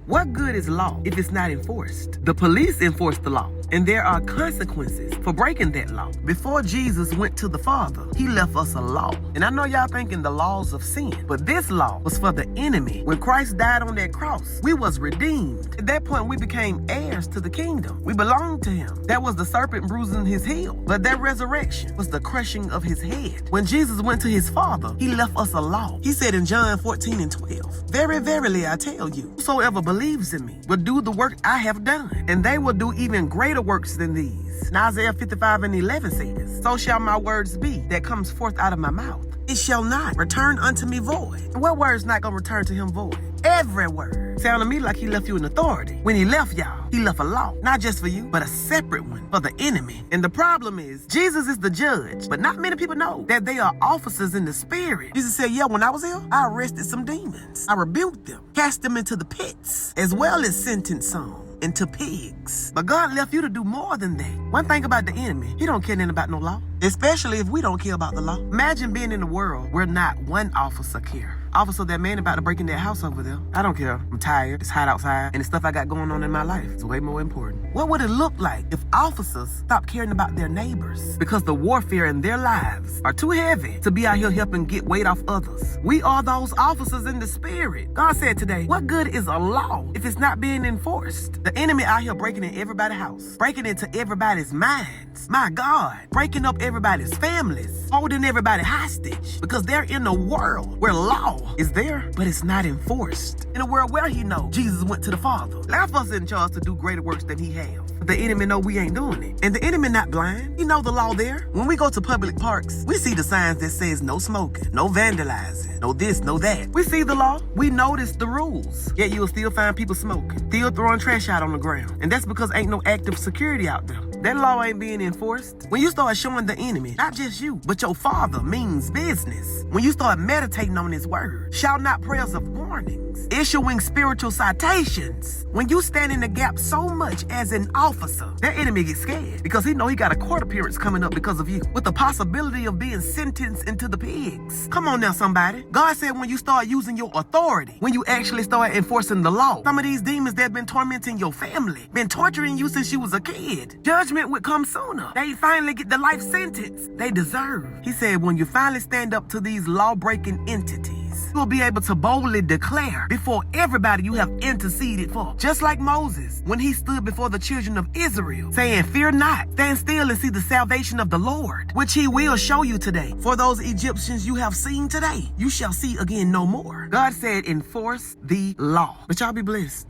What good is law if it's not enforced? The police enforce the law, and there are consequences for breaking that law. Before Jesus went to the Father, he left us a law. And I know y'all thinking the laws of sin, but this law was for the enemy. When Christ died on that cross, we was redeemed. At that point, we became heirs to the kingdom. We belonged to him. That was the serpent bruising his heel, but that resurrection was the crushing of his head. When Jesus went to his Father, he left us a law. He said in John 14:12, "Very verily I tell you, whosoever believes in me will do the work I have done, and they will do even greater works than these." And Isaiah 55:11 says, "So shall my words be that comes forth out of my mouth. It shall not return unto me void." And what word's not gonna return to him void? Every word. Sound to me like he left you in authority. When he left y'all, he left a law, not just for you, but a separate one for the enemy. And the problem is, Jesus is the judge, but not many people know that they are officers in the spirit. Jesus said, yeah, when I was here, I arrested some demons. I rebuked them, cast them into the pits, as well as sentenced some into pigs. But God left you to do more than that. One thing about the enemy, he don't care nothing about no law, especially if we don't care about the law. Imagine being in a world where not one officer care. Officer, that man about to break in that house over there. I don't care. I'm tired. It's hot outside. And the stuff I got going on in my life is way more important. What would it look like if officers stopped caring about their neighbors because the warfare in their lives are too heavy to be out here helping get weight off others? We are those officers in the spirit. God said today, what good is a law if it's not being enforced? The enemy out here breaking in everybody's house, breaking into everybody's minds. My God, breaking up everybody's families, holding everybody hostage because they're in a world where law is there, but it's not enforced. In a world where he know Jesus went to the Father, left us in charge to do greater works than he have. But the enemy know we ain't doing it. And the enemy not blind. He know the law there. When we go to public parks, we see the signs that says no smoking, no vandalizing, no this, no that. We see the law. We notice the rules. Yet you'll still find people smoking, still throwing trash out on the ground. And that's because ain't no active security out there. That law ain't being enforced. When you start showing the enemy, not just you, but your Father means business. When you start meditating on his word, shout not prayers of warnings, issuing spiritual citations. When you stand in the gap so much as an officer, that enemy gets scared because he know he got a court appearance coming up because of you, with the possibility of being sentenced into the pigs. Come on now, somebody. God said when you start using your authority, when you actually start enforcing the law, some of these demons that have been tormenting your family, been torturing you since you was a kid, judgment would come sooner. They finally get the life sentence they deserve. He said when you finally stand up to these law-breaking entities, you will be able to boldly declare before everybody you have interceded for. Just like Moses, when he stood before the children of Israel, saying, "Fear not, stand still and see the salvation of the Lord, which he will show you today. For those Egyptians you have seen today, you shall see again no more." God said, enforce the law. But y'all be blessed.